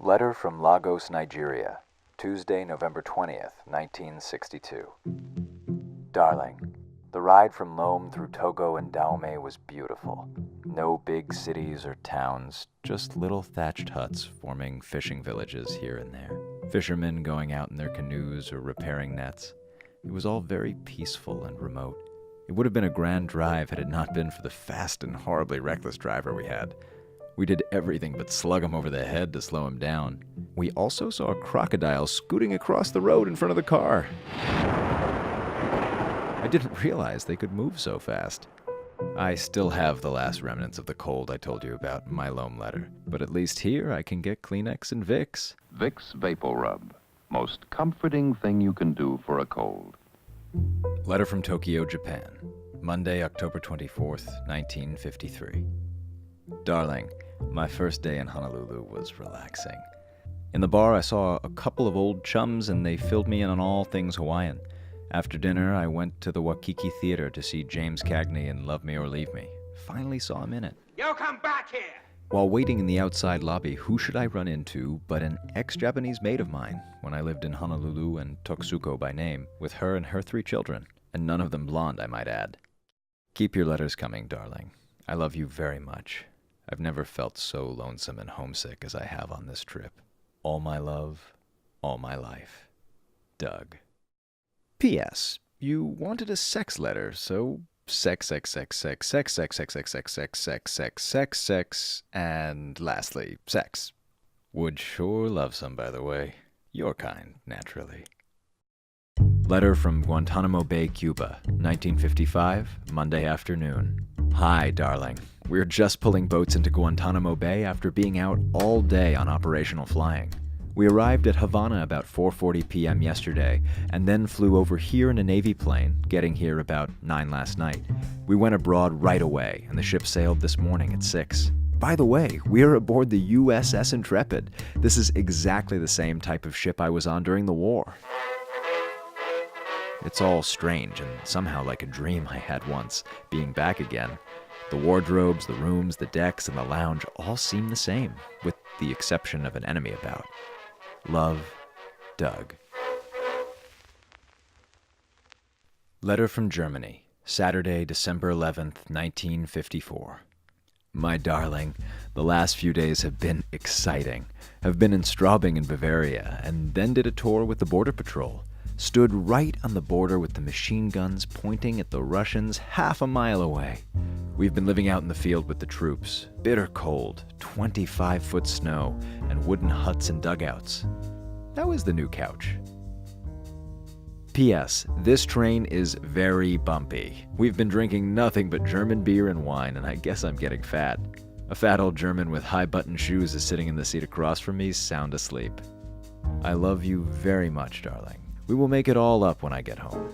Letter from Lagos, Nigeria, Tuesday, November 20th, 1962. Darling, the ride from Lome through Togo and Dahomey was beautiful. No big cities or towns, just little thatched huts forming fishing villages here and there. Fishermen going out in their canoes or repairing nets. It was all very peaceful and remote. It would have been a grand drive had it not been for the fast and horribly reckless driver we had. We did everything but slug him over the head to slow him down. We also saw a crocodile scooting across the road in front of the car. I didn't realize they could move so fast. I still have the last remnants of the cold I told you about in my Lome letter, but at least here I can get Kleenex and Vicks. Vicks Vapor Rub. Most comforting thing you can do for a cold. Letter from Tokyo, Japan. Monday, October 24th, 1953. Darling, my first day in Honolulu was relaxing. In the bar, I saw a couple of old chums and they filled me in on all things Hawaiian. After dinner, I went to the Waikiki Theater to see James Cagney in Love Me or Leave Me. Finally saw him in it. You come back here! While waiting in the outside lobby, who should I run into but an ex-Japanese maid of mine when I lived in Honolulu and Toksuko by name, with her and her 3 children, and none of them blonde, I might add. Keep your letters coming, darling. I love you very much. I've never felt so lonesome and homesick as I have on this trip. All my love, all my life. Doug. P.S. You wanted a sex letter, so sex, and lastly, sex. Would sure love some, by the way. Your kind, naturally. Letter from Guantanamo Bay, Cuba, 1955, Monday afternoon. Hi, darling. We're just pulling boats into Guantanamo Bay after being out all day on operational flying. We arrived at Havana about 4:40 p.m. yesterday, and then flew over here in a Navy plane, getting here about 9 last night. We went abroad right away, and the ship sailed this morning at 6. By the way, we're aboard the USS Intrepid. This is exactly the same type of ship I was on during the war. It's all strange and somehow like a dream I had once, being back again. The wardrobes, the rooms, the decks, and the lounge all seem the same, with the exception of an enemy about. Love, Doug. Letter from Germany, Saturday, December 11th, 1954. My darling, the last few days have been exciting. I've been in Straubing in Bavaria, and then did a tour with the Border Patrol. Stood right on the border with the machine guns pointing at the Russians half a mile away. We've been living out in the field with the troops. Bitter cold, 25-foot snow, and wooden huts and dugouts. How is the new couch? P.S. This train is very bumpy. We've been drinking nothing but German beer and wine, and I guess I'm getting fat. A fat old German with high-button shoes is sitting in the seat across from me, sound asleep. I love you very much, darling. We will make it all up when I get home.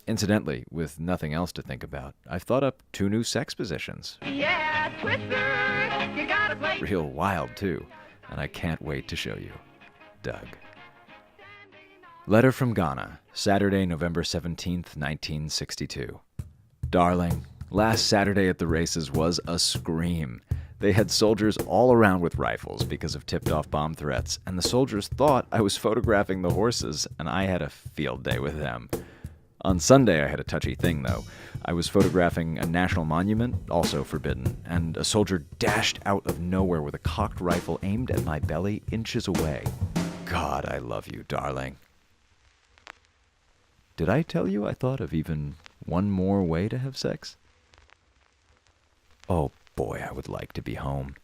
Incidentally, with nothing else to think about, I've thought up 2 new sex positions. Yeah, Twister! You gotta play! Real wild, too, and I can't wait to show you. Doug. Letter from Ghana, Saturday, November 17th, 1962. Darling, last Saturday at the races was a scream. They had soldiers all around with rifles because of tipped-off bomb threats, and the soldiers thought I was photographing the horses, and I had a field day with them. On Sunday, I had a touchy thing, though. I was photographing a national monument, also forbidden, and a soldier dashed out of nowhere with a cocked rifle aimed at my belly inches away. God, I love you, darling. Did I tell you I thought of even one more way to have sex? Oh boy, I would like to be home.